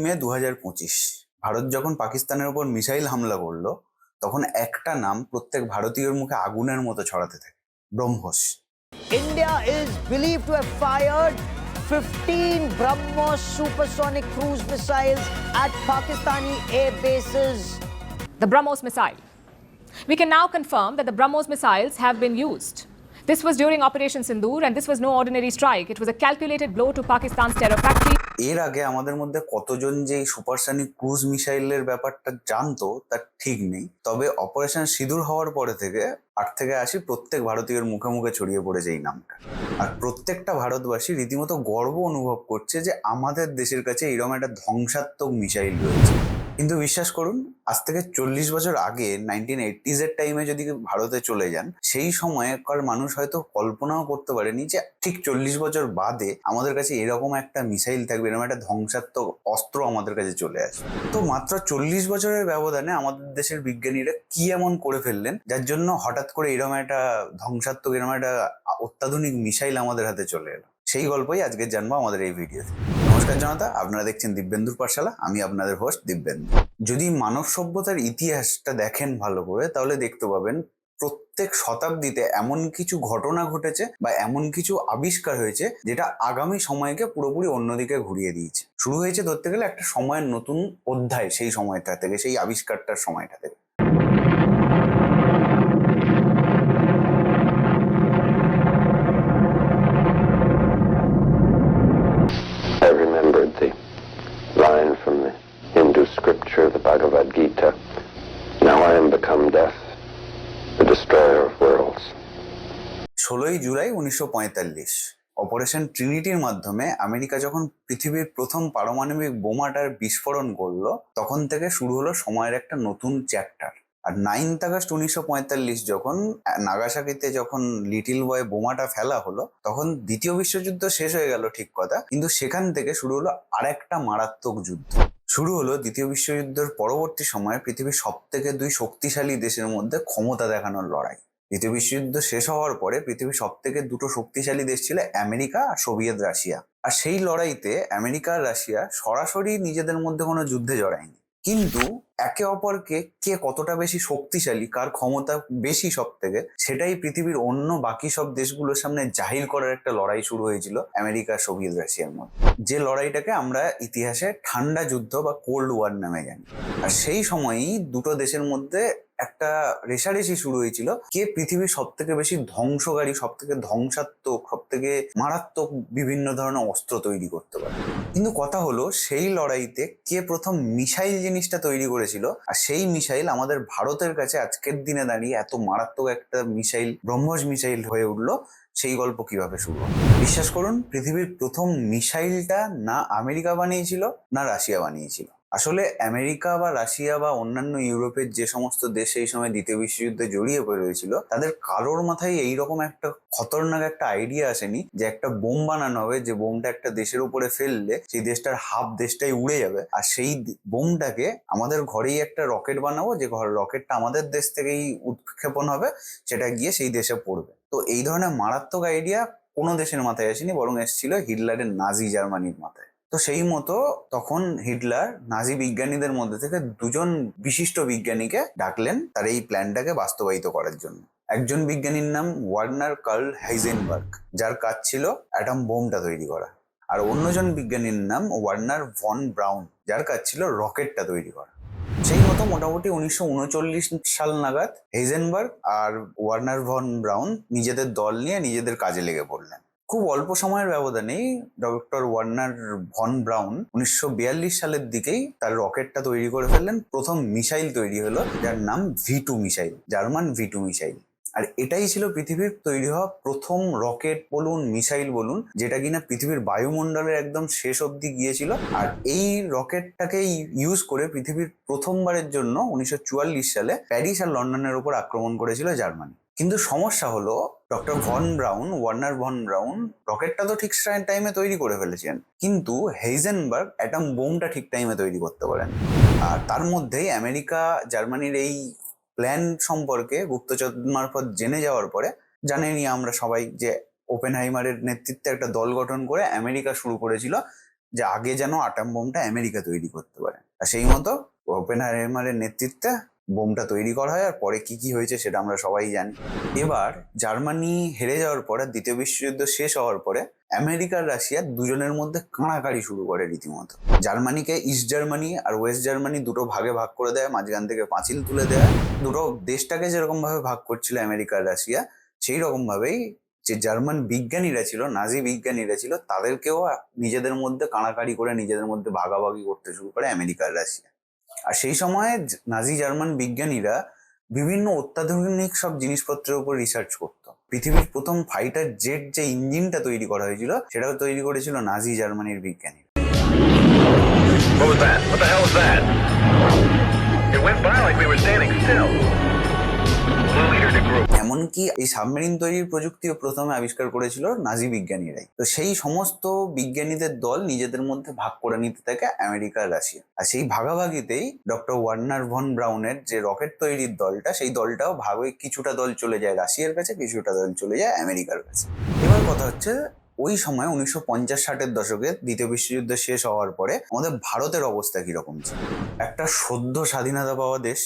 মে 2025 ভারত যখন পাকিস্তানের উপর মিসাইল হামলা করলো, তখন একটা নাম প্রত্যেক ভারতীয়র মুখে আগুনের মতো ছড়াতে থাকে, BrahMos. India is believed to have fired 15 BrahMos supersonic cruise missiles at Pakistani air bases. The BrahMos missile. We can now confirm that the BrahMos missiles have been used. This was during Operation Sindoor, and this was no ordinary strike. It was a calculated blow to Pakistan's terror factory. এর আগে আমাদের মধ্যে কতজন যে এই supersonic cruise মিসাইলের ব্যাপারটা জানতো তার ঠিক নেই, তবে অপারেশন সিঁদুর হওয়ার পরে থেকে 8 থেকে 80 প্রত্যেক ভারতীয়ের মুখে মুখে ছড়িয়ে পড়েছে এই নামটা। আর প্রত্যেকটা ভারতবাসী রীতিমতো গর্ব অনুভব করছে যে আমাদের দেশের কাছে এরকম একটা ধ্বংসাত্মক মিসাইল রয়েছে। কিন্তু বিশ্বাস করুন, আজ থেকে 40 বছর আগে 1980s এর টাইমে যদি ভারতে চলে যান, সেই সময়কার মানুষ হয়তো কল্পনাও করতে পারেনি যে ঠিক 40 বছর বাদে আমাদের কাছে এরকম একটা মিসাইল থাকবে, এরকম একটা ধ্বংসাত্মক অস্ত্র আমাদের কাছে চলে আসবে। তো মাত্র 40 বছরের ব্যবধানে আমাদের দেশের বিজ্ঞানীরা কি এমন করে ফেললেন যার জন্য হঠাৎ করে এরকম একটা ধ্বংসাত্মক, এরকম একটা অত্যাধুনিক মিসাইল আমাদের হাতে চলে এলো, সেই গল্পই আজকে জানবো আমাদের এই ভিডিওতে। নমস্কার জনতা, আপনারা দেখছেন দিব্যেন্দুর পাঠশালা, আমি আপনাদের হোস্ট দিব্যেন্দু। যদি মানব সভ্যতার ইতিহাসটা দেখেন ভালো করে, তাহলে দেখতে পাবেন প্রত্যেক শতাব্দীতে এমন কিছু ঘটনা ঘটেছে বা এমন কিছু আবিষ্কার হয়েছে যেটা আগামী সময়কে পুরোপুরি অন্যদিকে ঘুরিয়ে দিয়েছে। শুরু হয়েছে ধরতে গেলে একটা সময়ের নতুন অধ্যায়, সেই সময়টা থেকে, সেই আবিষ্কারটার সময়টা থেকে। I remembered the line from the Hindu scripture, the Bhagavad Gita. Now I am become death, the destroyer of worlds. 16 July 1945 operation ট্রিনিটির মাধ্যমে আমেরিকা যখন পৃথিবীর প্রথম পারমাণবিক বোমাটার বিস্ফোরণ করলো, তখন থেকে শুরু হলো সময়ের একটা নতুন চ্যাপ্টার। আর 9 আগস্ট 1945 যখন নাগাসাকিতে যখন লিটিল বয় বোমাটা ফেলা হলো, তখন দ্বিতীয় বিশ্বযুদ্ধ শেষ হয়ে গেল ঠিক কথা, কিন্তু সেখান থেকে শুরু হলো আরেকটা মারাত্মক যুদ্ধ। শুরু হলো দ্বিতীয় বিশ্বযুদ্ধের পরবর্তী সময়ে পৃথিবীর 2 শক্তিশালী দেশের মধ্যে ক্ষমতা দেখানোর লড়াই। দ্বিতীয় বিশ্বযুদ্ধ শেষ হওয়ার পরে পৃথিবীর 2 শক্তিশালী দেশ ছিল আমেরিকা আর সোভিয়েত রাশিয়া। আর সেই লড়াইতে আমেরিকা আর রাশিয়া সরাসরি নিজেদের মধ্যে কোনো যুদ্ধে জড়ায়নি, কিন্তু একে অপরকে কে কতটা বেশি শক্তিশালী, কার ক্ষমতা বেশি সব থেকে, সেটাই পৃথিবীর অন্য বাকি সব দেশগুলোর সামনে জাহির করার একটা লড়াই শুরু হয়েছিল আমেরিকা আর সোভিয়েত রাশিয়ার মধ্যে, যে লড়াইটাকে আমরা ইতিহাসে ঠান্ডা যুদ্ধ বা কোল্ড ওয়ার নামে জানি। আর সেই সময়ই দুটো দেশের মধ্যে একটা রেষারেষি শুরু হয়েছিল, কে পৃথিবীর সব থেকে বেশি ধ্বংসকারী, সব থেকে ধ্বংসাত্মক, সব থেকে মারাত্মক বিভিন্ন ধরনের অস্ত্র তৈরি করতে পারে। কিন্তু কথা হলো, সেই লড়াইতে কে প্রথম মিসাইল জিনিসটা তৈরি করেছিল, আর সেই মিসাইল আমাদের ভারতের কাছে আজকের দিনে দাঁড়িয়ে এত মারাত্মক একটা মিসাইল, ব্রহ্মোস মিসাইল হয়ে উঠলো, সেই গল্প কিভাবে শুরু হলো। বিশ্বাস করুন, পৃথিবীর প্রথম মিসাইলটা না আমেরিকা বানিয়েছিল না রাশিয়া বানিয়েছিল। আসলে আমেরিকা বা রাশিয়া বা অন্যান্য ইউরোপের যে সমস্ত দেশ এই সময় দ্বিতীয় বিশ্বযুদ্ধে জড়িয়ে পড়ে রয়েছিল, তাদের কারোর মাথায় এইরকম একটা খতরনাক একটা আইডিয়া আসেনি যে একটা বোম বানানো হবে, যে বোমটা একটা দেশের উপরে ফেললে সেই দেশটার হাফ দেশটাই উড়ে যাবে, আর সেই বোমটাকে আমাদের ঘরেই একটা রকেট বানাবো, যে রকেটটা আমাদের দেশ থেকেই উৎক্ষেপণ হবে, সেটা গিয়ে সেই দেশে পড়বে। তো এই ধরনের মারাত্মক আইডিয়া কোনো দেশের মাথায় আসেনি, বরং এসেছিল হিটলারের নাজি জার্মানির মাথায়। তো সেই মতো তখন হিটলার নাজি বিজ্ঞানীদের মধ্যে থেকে 2 বিশিষ্ট বিজ্ঞানীকে ডাকলেন তার এই প্ল্যানটাকে বাস্তবায়িত করার জন্য। একজন বিজ্ঞানীর নাম ওয়ার্নার কার্ল হাইজেনবার্গ, যার কাজ ছিল অ্যাটম বোমটা তৈরি করা। আর অন্যজন বিজ্ঞানীর নাম ওয়ার্নার ভন ব্রাউন, যার কাজ ছিল রকেটটা তৈরি করা। সেই মতো মোটামুটি 1939 সাল নাগাদ হেইজেনবার্গ আর ওয়ার্নার ভন ব্রাউন নিজেদের দল নিয়ে নিজেদের কাজে লেগে পড়লেন। খুব অল্প সময়ের ব্যবধানেই ডক্টর ওয়ার্নার ভন ব্রাউন 1942 সালের দিকেই তার রকেটটা তৈরি করে ফেললেন। প্রথম মিসাইল তৈরি হলো, যার নাম V2 missile, German V2 missile. আর এটাই ছিল পৃথিবীর তৈরি হওয়া প্রথম রকেট বলুন, মিসাইল বলুন, যেটা কিনা পৃথিবীর বায়ুমণ্ডলের একদম শেষ অবধি গিয়েছিল। আর এই রকেটটাকে ইউজ করে পৃথিবীর প্রথমবারের জন্য 1944 সালে প্যারিস আর লন্ডনের উপর আক্রমণ করেছিল জার্মানি। কিন্তু সমস্যা হলো, doctor von Braun, Wernher von Braun রকেটটা তো ঠিক টাইমে তৈরি করে ফেলেছেন, কিন্তু হেইজেনবার্গ অ্যাটম বোমটা ঠিক টাইমে তৈরি করতে পারেন। আর তার মধ্যেই আমেরিকা জার্মানির এই প্ল্যান সম্পর্কে গুপ্তচর মারফত জেনে যাওয়ার পরে, জানেনই আমরা সবাই যে ওপেনহাইমারের নেতৃত্বে একটা দল গঠন করে আমেরিকা শুরু করেছিল যে আগে যেন অ্যাটম বোমটা আমেরিকা তৈরি করতে পারে। আর সেই মতো ওপেনহাইমারের নেতৃত্বে বোমটা তৈরি করা হয়, আর পরে কি কি হয়েছে সেটা আমরা সবাই জানি। এবার জার্মানি হেরে যাওয়ার পরে, দ্বিতীয় বিশ্বযুদ্ধ শেষ হওয়ার পরে আমেরিকা আর রাশিয়া দুজনের মধ্যে কাড়াকাড়ি শুরু করে রীতিমতো। জার্মানিকে ইস্ট জার্মানি আর ওয়েস্ট জার্মানি দুটো ভাগে ভাগ করে দেয়, মাঝখান থেকে পাঁচিল তুলে দেয়। দুটো দেশটাকে যেরকম ভাবে ভাগ করছিল আমেরিকা আর রাশিয়া, সেই রকম ভাবেই যে জার্মান বিজ্ঞানীরা ছিল, নাজি বিজ্ঞানীরা ছিল, তাদেরকেও নিজেদের মধ্যে কাড়াকাড়ি করে নিজেদের মধ্যে ভাগাভাগি করতে শুরু করে আমেরিকা আর রাশিয়া। আর সেই সময় নাজি জার্মান বিজ্ঞানীরা বিভিন্ন অত্যাধুনিক সব জিনিসপত্রের উপর রিসার্চ করতো। পৃথিবীর প্রথম ফাইটার জেট যে ইঞ্জিনটা তৈরি করা হয়েছিল, সেটাও তৈরি করেছিল নাজি জার্মানির বিজ্ঞানী। What was that? What the hell was that? It went by like we were standing still. Blue leader to group. এমনকি এই সাবমেরিন তৈরির প্রযুক্তিও প্রথমে আবিষ্কার করেছিল নাজি বিজ্ঞানীরাই। তো সেই সমস্ত বিজ্ঞানীদের দল নিজেদের মধ্যে ভাগ করে নিতে থাকে আমেরিকা আর রাশিয়া। আর সেই ভাগাভাগিতেই ডক্টর ওয়ার্নার ভন ব্রাউনের যে রকেট তৈরির দলটা, সেই দলটাও ভাগ হয়ে কিছুটা দল চলে যায় রাশিয়ার কাছে, কিছুটা দল চলে যায় আমেরিকার কাছে। এবার কথা হচ্ছে, ওই সময় 1950-60-এর দশকে দ্বিতীয় বিশ্বযুদ্ধ শেষ হওয়ার পরে আমাদের ভারতের অবস্থা কিরকম ছিল। একটা সদ্য স্বাধীনতা পাওয়া দেশ,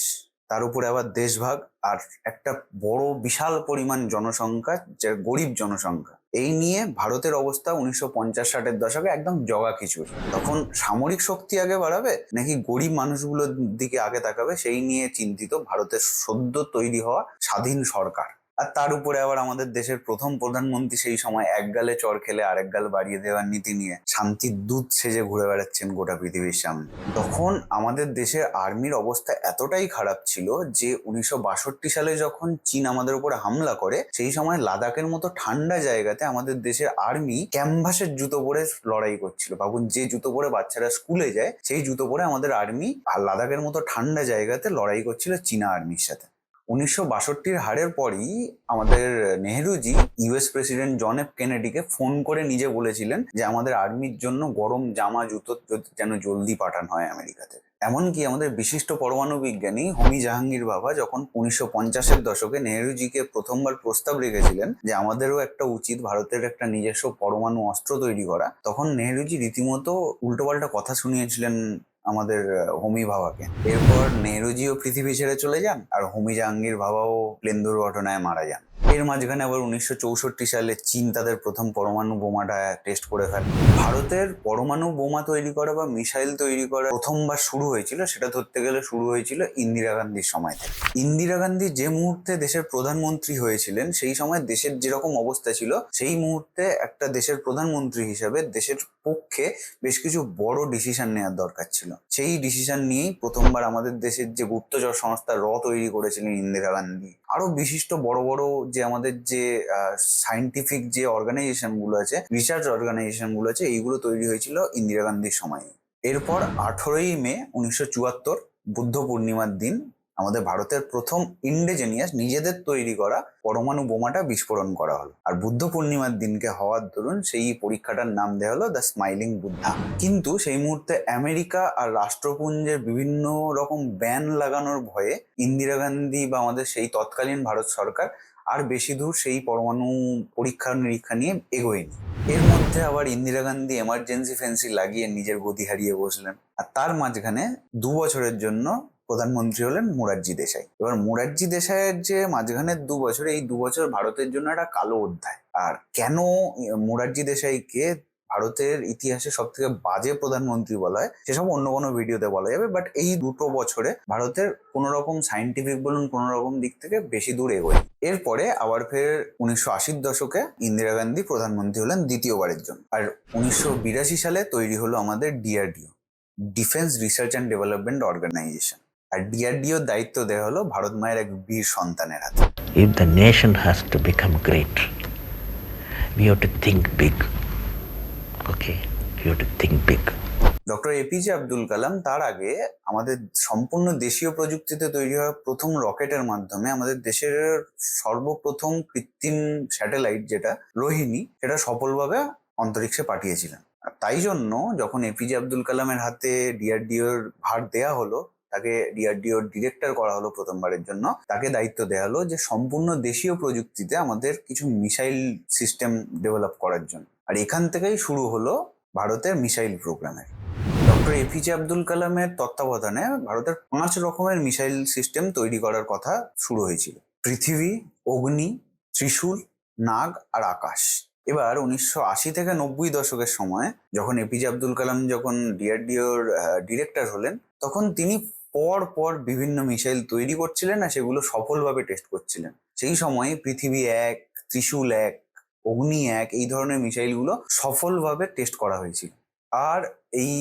তার উপরে আবার দেশভাগ, আর একটা বড় বিশাল পরিমাণ জনসংখ্যা, যে গরিব জনসংখ্যা। এই নিয়ে ভারতের অবস্থা 1950-60-এর দশকে একদম জগা খিচুড়ি। তখন সামরিক শক্তি আগে বাড়াবে নাকি গরিব মানুষগুলোর দিকে আগে তাকাবে, সেই নিয়ে চিন্তিত ভারতের সদ্য তৈরি হওয়া স্বাধীন সরকার। আর তার উপরে আবার আমাদের দেশের প্রথম প্রধানমন্ত্রী সেই সময় এক গালে চড় খেলে আরেক গাল বাড়িয়ে দেওয়ার নীতি নিয়ে শান্তির দূত সেজে ঘুরে বেড়াচ্ছেন গোটা পৃথিবীর সামনে। তখন আমাদের দেশের আর্মির অবস্থা এতটাই খারাপ ছিল যে 1962 সালে যখন চীন আমাদের উপরে হামলা করে, সেই সময় লাদাখের মতো ঠান্ডা জায়গাতে আমাদের দেশের আর্মি ক্যানভাসের জুতো পরে লড়াই করছিল। ভাবুন, যে জুতো পরে বাচ্চারা স্কুলে যায়, সেই জুতো পরে আমাদের আর্মি আর লাদাখের মতো ঠান্ডা জায়গাতে লড়াই করছিল চীনা আর্মির সাথে। 1962-র হারের পরই আমাদের Nehruji US president John F কেনেডিকে ফোন করে নিজে বলেছিলেন যে আমাদের আর্মির জন্য গরম জামা জুতো যেন জলদি পাঠানো হয় আমেরিকাতে। এমনকি আমাদের বিশিষ্ট পরমাণু বিজ্ঞানী হোমি জাহাঙ্গীর বাবা যখন 1950-এর দশকে নেহেরুজিকে প্রথমবার প্রস্তাব রেখেছিলেন যে আমাদেরও একটা উচিত ভারতের একটা নিজস্ব পরমাণু অস্ত্র তৈরি করা, তখন নেহেরুজি রীতিমতো উল্টোপাল্টা কথা শুনিয়েছিলেন আমাদের হোমি ভাবাকে। এরপর নেহেরুজিও পৃথিবী ছেড়ে চলে যান, আর হোমি জাহাঙ্গীর ভাবাও প্লেন দুর্ঘটনায় মারা যান। এর মাঝখানে আবার 1964 সালে চীন তাদের প্রথম পরমাণু বোমাটা টেস্ট করে ফেলে। ভারতের পরমাণু বোমা তৈরি করা বা মিসাইল তৈরি করা প্রথমবার শুরু হয়েছিল, সেটা ধরতে গেলে শুরু হয়েছিল ইন্দিরা গান্ধীর সময় থেকে। ইন্দিরা গান্ধী যে মুহূর্তে দেশের প্রধানমন্ত্রী হয়েছিলেন, সেই সময় দেশের যেরকম অবস্থা ছিল, সেই মুহূর্তে একটা দেশের প্রধানমন্ত্রী হিসাবে দেশের পক্ষে বেশ কিছু বড় ডিসিশন নেওয়ার দরকার ছিল। সেই ডিসিশন নিয়েই প্রথমবার আমাদের দেশের যে গুপ্তচর সংস্থা তৈরি করেছিলেন ইন্দিরা গান্ধী। আরো বিশিষ্ট বড় বড় যে আমাদের যে সায়েন্টিফিক যে অর্গানাইজেশন গুলো আছে, রিসার্চ অর্গানাইজেশন গুলো আছে, এইগুলো তৈরি হয়েছিল ইন্দিরা গান্ধীর সময়ে। এরপর 18ই মে 1974 বুদ্ধ পূর্ণিমার দিন আমাদের ভারতের প্রথম ইন্ডিজেনিয়াস নিজেদের তৈরি করা পরমাণু বোমাটা বিস্ফোরণ করা হলো। আর বুদ্ধ পূর্ণিমার দিনকে হওয়ার দরুন সেই পরীক্ষাটার নাম দেওয়া হলো দ্য স্মাইলিং বুদ্ধা। কিন্তু সেই মুহূর্তে আমেরিকা আর রাষ্ট্রপুঞ্জের বিভিন্ন রকম ব্যান লাগানোর ভয়ে ইন্দিরা গান্ধী বা আমাদের সেই তৎকালীন ভারত সরকার আর বেশি দূর সেই পরমাণু পরীক্ষা নিরীক্ষা নিয়ে এগোয়নি। এর মধ্যে আবার ইন্দিরা গান্ধী এমার্জেন্সি ফেন্সি লাগিয়ে নিজের গতি হারিয়ে বসলেন। আর তার মাঝখানে 2 বছরের জন্য প্রধানমন্ত্রী হলেন মোরারজি দেশাই। এবার মোরারজি দেশাইয়ের যে মাঝখানের 2 বছর, এই 2 বছর ভারতের জন্য একটা কালো অধ্যায়। আর কেন মোরারজি দেশাইকে ভারতের ইতিহাসে সব থেকে বাজে প্রধানমন্ত্রী বলা হয়, সেসব অন্য কোনো ভিডিওতে বলা যাবে। বাট এই 2 বছরে ভারতের কোনো রকম সায়েন্টিফিক বলুন কোনো রকম দিক থেকে বেশি দূর এগোয়। এরপরে আবার ফের 1980-র দশকে ইন্দিরা গান্ধী প্রধানমন্ত্রী হলেন দ্বিতীয়বারের জন্য। আর 1982 সালে তৈরি হলো আমাদের DRDO, defence research and development organisation. আর ডিআরডিওর দায়িত্ব দেওয়া হলো ভারত মায়ের এক বীর সন্তানের হাতে। If the nation has to become great, we have to think big. Okay, we have to think big. Doctor APJ Abdul Kalam তার আগে আমাদের সম্পূর্ণ দেশীয় প্রযুক্তিতে তৈরি হওয়া প্রথম রকেটের মাধ্যমে আমাদের দেশের সর্বপ্রথম কৃত্রিম স্যাটেলাইট যেটা রোহিণী, সেটা সফলভাবে অন্তরিক্ষে পাঠিয়েছিলেন। আর তাই জন্য যখন এপিজে আব্দুল কালামের হাতে ডিআরডিওর ভার দেয়া হলো, তাকে ডিআরডিওর ডিরেক্টর করা হলো প্রথমবারের জন্য, তাকে দায়িত্ব দেওয়া হলো যে সম্পূর্ণ দেশীয় প্রযুক্তিতে আমাদের কিছু মিসাইল সিস্টেম ডেভেলপ করার জন্য। আর এখান থেকেই শুরু হলো ভারতের মিসাইল প্রোগ্রামের। ডক্টর এপিজে আব্দুল কালামের তত্ত্বাবধানে ভারতের 5 রকমের মিসাইল সিস্টেম তৈরি করার কথা শুরু হয়েছিল: পৃথিবী, অগ্নি, ত্রিশূল, নাগ আর আকাশ। এবার 1980 থেকে 90 দশকের সময় যখন এপিজে আব্দুল কালাম যখন ডিআরডিওর ডিরেক্টর হলেন, তখন তিনি পর পর বিভিন্ন মিসাইল তৈরি করছিলেন আর সেগুলো সফলভাবে টেস্ট করছিলেন। সেই সময় পৃথিবী 1, ত্রিশূল 1, অগ্নি 1 এই ধরনের মিসাইলগুলো সফলভাবে টেস্ট করা হয়েছিল। আর এই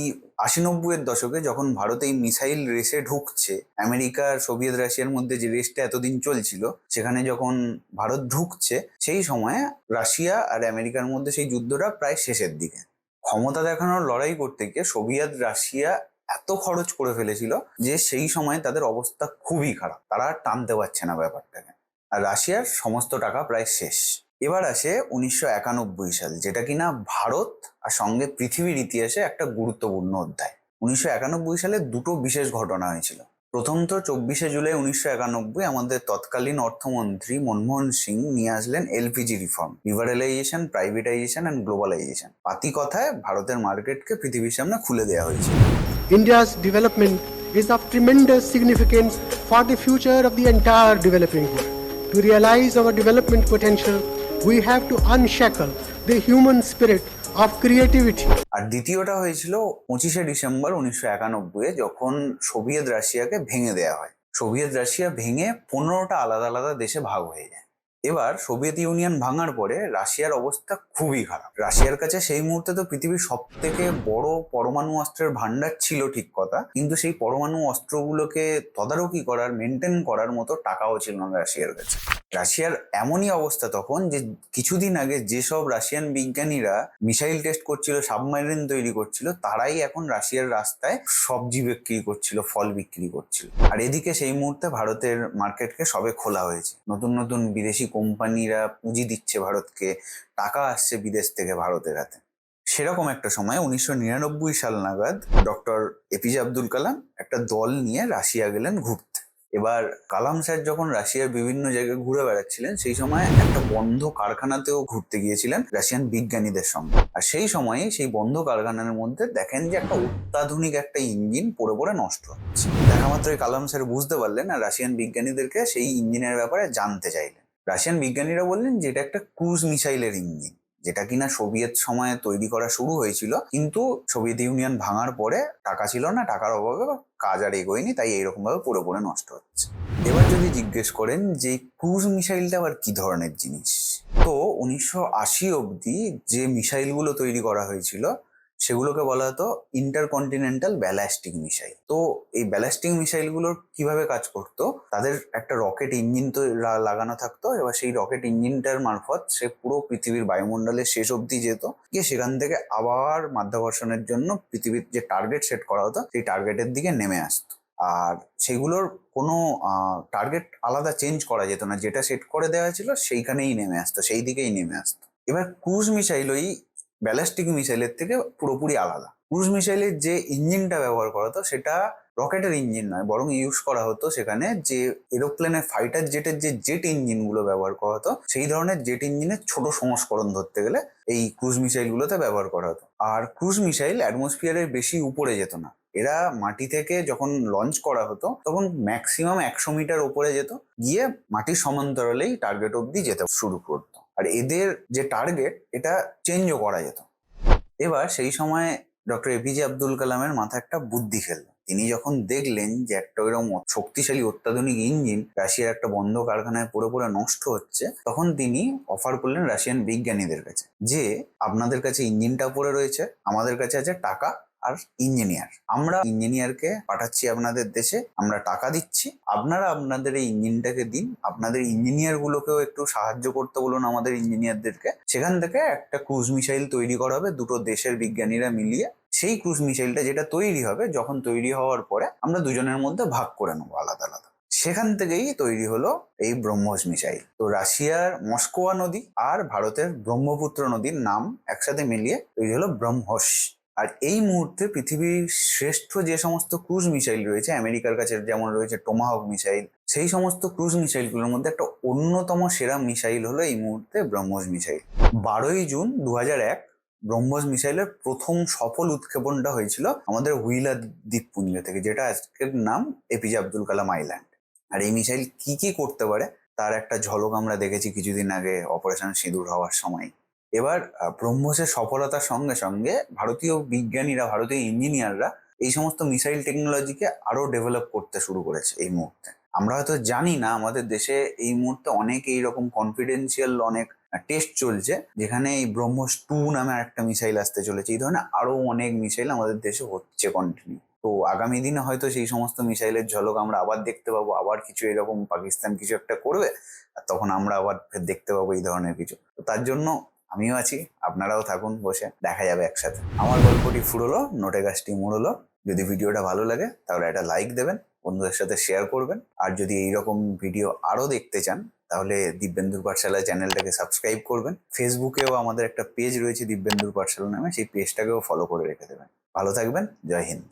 80-90-এর দশকে যখন ভারত এই মিসাইল রেসে ঢুকছে, আমেরিকা আর সোভিয়েত রাশিয়ার মধ্যে যে রেসটা এতদিন চলছিল, সেখানে যখন ভারত ঢুকছে, সেই সময়ে রাশিয়া আর আমেরিকার মধ্যে সেই যুদ্ধটা প্রায় শেষের দিকে। ক্ষমতা দেখানোর লড়াই করতে গিয়ে সোভিয়েত রাশিয়া এত খরচ করে ফেলেছিল যে সেই সময় তাদের অবস্থা খুবই খারাপ, তারা আর টানতে পারছে না ব্যাপারটাকে, আর রাশিয়ার সমস্ত টাকা প্রায় শেষ। এবার আসে 1991 সাল, যেটা কিনা ভারত আর সঙ্গে পৃথিবীর ইতিহাসে একটা গুরুত্বপূর্ণ অধ্যায়। 1991 সালে দুটো বিশেষ ঘটনা হয়েছিল। প্রথম তো 24শে জুলাই 1991 আমাদের তৎকালীন অর্থমন্ত্রী মনমোহন সিং নিয়ে আসলেন LPG reform, liberalisation, privatisation and globalisation. পাতি কথায় ভারতের মার্কেটকে পৃথিবীর সামনে খুলে দেওয়া হয়েছিল। India's development is of tremendous significance for the future of the entire developing world. To realize our development potential, we have to unshackle the human spirit of creativity. আর দ্বিতীয়টা হয়েছিল 25শে ডিসেম্বর 1991 যখন সোভিয়েত রাশিয়াকে ভেঙে দেওয়া হয়। সোভিয়েত রাশিয়া ভেঙে 15টা আলাদা আলাদা দেশে ভাগ হয়ে যায়। এবার সোভিয়েত ইউনিয়ন ভাঙার পরে রাশিয়ার অবস্থা খুবই খারাপ। রাশিয়ার কাছে সেই মুহূর্তে তো পৃথিবীর সব থেকে বড় পরমাণু অস্ত্রের ভান্ডার ছিল, ঠিক কথা, কিন্তু সেই পরমাণু অস্ত্রগুলোকে তদারকি করার, মেনটেন করার মতো টাকাও ছিল না রাশিয়ার কাছে। রাশিয়ার এমনই অবস্থা তখন যে কিছুদিন আগে যেসব রাশিয়ান বিজ্ঞানীরা মিসাইল টেস্ট করছিল, সাবমেরিন তৈরি করছিল, তারাই এখন রাশিয়ার রাস্তায় সবজি বিক্রি করছিল, ফল বিক্রি করছিল। আর এদিকে সেই মুহূর্তে ভারতের মার্কেটকে সবে খোলা হয়েছে, নতুন নতুন বিদেশি কোম্পানিরা পুঁজি দিচ্ছে ভারতকে, টাকা আসছে বিদেশ থেকে ভারতের হাতে। সেরকম একটা সময় 1999 সাল নাগাদ ডক্টর এপিজে আব্দুল কালাম একটা দল নিয়ে রাশিয়া গেলেন ঘুরতে। এবার কালাম স্যার যখন রাশিয়ার বিভিন্ন জায়গায় ঘুরে বেড়াচ্ছিলেন, সেই সময় একটা বন্ধ কারখানাতেও ঘুরতে গিয়েছিলেন রাশিয়ান বিজ্ঞানীদের সঙ্গে। আর সেই সময় সেই বন্ধ কারখানার মধ্যে দেখেন যে একটা অত্যাধুনিক একটা ইঞ্জিন পড়ে পড়ে নষ্ট হচ্ছে। দেখা মাত্রই কালাম স্যার বুঝতে পারলেন আর রাশিয়ান বিজ্ঞানীদেরকে সেই ইঞ্জিনের ব্যাপারে জানতে চাইলেন। রাশিয়ান বিজ্ঞানীরা বললেন যে এটা একটা ক্রুজ মিসাইলের ইঞ্জিন, যেটা কিনা সোভিয়েত সময়ে তৈরি করা শুরু হয়েছিল, কিন্তু সোভিয়েত ইউনিয়ন ভাঙার পরে টাকা ছিল না, টাকার অভাবে কাজ আর এগোয়নি, তাই এইরকম ভাবে পড়ে পড়ে নষ্ট হচ্ছে। এবার যদি জিজ্ঞেস করেন যে ক্রুজ মিসাইলটা আবার কি ধরনের জিনিস, তো 1980 অবধি যে মিসাইলগুলো তৈরি করা হয়েছিল সেগুলোকে বলা হতো ইন্টারকন্টিনেন্টাল ব্যালাস্টিক মিসাইল। তো এই ব্যালাস্টিক মিসাইলগুলোর কিভাবে কাজ করতো, তাদের একটা রকেট ইঞ্জিন তো লাগানো থাকতো। এবার সেই রকেট ইঞ্জিনটার মারফত সে পুরো পৃথিবীর বায়ুমণ্ডলের শেষ অবধি যেত, গিয়ে সেখান থেকে আবার মাধ্যাকর্ষণের জন্য পৃথিবীর যে টার্গেট সেট করা হতো সেই টার্গেটের দিকে নেমে আসতো। আর সেগুলোর কোনো টার্গেট আলাদা চেঞ্জ করা যেত না, যেটা সেট করে দেওয়া ছিল সেইখানেই নেমে আসতো, সেই দিকেই নেমে আসতো। এবার ক্রুজ মিসাইল ওই ব্যালিস্টিক মিসাইলের থেকে পুরোপুরি আলাদা। ক্রুজ মিসাইলের যে ইঞ্জিনটা ব্যবহার করা হতো সেটা রকেটের ইঞ্জিন নয়, বরং ইউজ করা হতো সেখানে যে এরোপ্লেনের ফাইটার জেটের যে জেট ইঞ্জিনগুলো ব্যবহার করা হতো, সেই ধরনের জেট ইঞ্জিনের ছোট সংস্করণ ধরতে গেলে এই ক্রুজ মিসাইলগুলোতে ব্যবহার করা হতো। আর ক্রুজ মিসাইল অ্যাটমসফিয়ারের বেশি উপরে যেত না, এরা মাটি থেকে যখন লঞ্চ করা হতো তখন ম্যাক্সিমাম 100 মিটার উপরে যেত, গিয়ে মাটির সমান্তরালেই টার্গেট অব্দি যেতে শুরু করতো। আর এদের যে টার্গেট এটা চেঞ্জও করা যেত। এবার সেই সময় ডক্টর এপিজে আব্দুল কালামের মাথায় একটা বুদ্ধি খেলল। তিনি যখন দেখলেন যে একটা ওইরকম শক্তিশালী অত্যাধুনিক ইঞ্জিন রাশিয়ার একটা বন্ধ কারখানায় পুরো পুরো নষ্ট হচ্ছে, তখন তিনি অফার করলেন রাশিয়ান বিজ্ঞানীদের কাছে যে আপনাদের কাছে ইঞ্জিনটা পড়ে রয়েছে, আমাদের কাছে আছে টাকা আর ইঞ্জিনিয়ার। আমরা ইঞ্জিনিয়ারকে পাঠাচ্ছি আপনাদের দেশে, আমরা টাকা দিচ্ছি, আপনারা আপনাদের এই ইঞ্জিনটাকে দিন, আপনাদের ইঞ্জিনিয়ার গুলোকেও একটু সাহায্য করতে বলুন আমাদের ইঞ্জিনিয়ারদেরকে। সেখান থেকে একটা ক্রুজ মিসাইল তৈরি করা হবে দুটো দেশের বিজ্ঞানীরা মিলিয়ে। সেই ক্রুজ মিসাইলটা যেটা তৈরি হবে, যখন তৈরি হওয়ার পরে আমরা দুজনের মধ্যে ভাগ করে নেবো আলাদা আলাদা। সেখান থেকেই তৈরি হলো এই ব্রহ্মোস মিসাইল। তো রাশিয়ার মস্কোয়া নদী আর ভারতের ব্রহ্মপুত্র নদীর নাম একসাথে মিলিয়ে তৈরি হলো ব্রহ্মোস। আর এই মুহূর্তে পৃথিবীর শ্রেষ্ঠ যে সমস্ত ক্রুজ মিসাইল রয়েছে, আমেরিকার কাছে যেমন রয়েছে টোমাহক মিসাইল, সেই সমস্ত ক্রুজ মিসাইলগুলোর মধ্যে একটা অন্যতম সেরা মিসাইল হলো এই মুহূর্তে ব্রহ্মোস মিসাইল। 12ই জুন 2001 ব্রহ্মোস মিসাইলের প্রথম সফল উৎক্ষেপণটা হয়েছিল আমাদের হুইলার দ্বীপপুঞ্জ থেকে, যেটা আজকের নাম এপিজে আব্দুল কালাম আইল্যান্ড। আর এই মিসাইল কি কি করতে পারে তার একটা ঝলক আমরা দেখেছি কিছুদিন আগে অপারেশন সিঁদুর হওয়ার সময়। এবার ব্রহ্মোসের সফলতার সঙ্গে সঙ্গে ভারতীয় বিজ্ঞানীরা, ভারতীয় ইঞ্জিনিয়াররা এই সমস্ত মিসাইল টেকনোলজিকে আরো ডেভেলপ করতে শুরু করেছে এই মুহূর্তে। আমরা হয়তো জানি না, আমাদের দেশে এই মুহূর্তে অনেক এইরকম কনফিডেন্সিয়াল অনেক টেস্ট চলছে, যেখানে এই ব্রহ্মোস 2 নামে একটা মিসাইল আসতে চলেছে। এই ধরনের আরো অনেক মিসাইল আমাদের দেশে হচ্ছে কন্টিনিউ। তো আগামী দিনে হয়তো সেই সমস্ত মিসাইলের ঝলক আমরা আবার দেখতে পাবো, আবার কিছু এরকম পাকিস্তান কিছু একটা করবে, আর তখন আমরা আবার ফের দেখতে পাবো এই ধরনের কিছু। তো তার জন্য আমিও আছি, আপনারাও থাকুন বসে, দেখা যাবে একসাথে। আমার গল্পটি ফুরলো, নোটে গাছটি মুড়লো। যদি ভিডিওটা ভালো লাগে তাহলে একটা লাইক দেবেন, বন্ধুদের সাথে শেয়ার করবেন। আর যদি এইরকম ভিডিও আরো দেখতে চান তাহলে দিব্যেন্দুর পাঠশালা চ্যানেলটাকে সাবস্ক্রাইব করবেন। ফেসবুকেও আমাদের একটা পেজ রয়েছে দিব্যেন্দুর পাঠশালা নামে, সেই পেজটাকেও ফলো করে রেখে দেবেন। ভালো থাকবেন, জয় হিন্দ।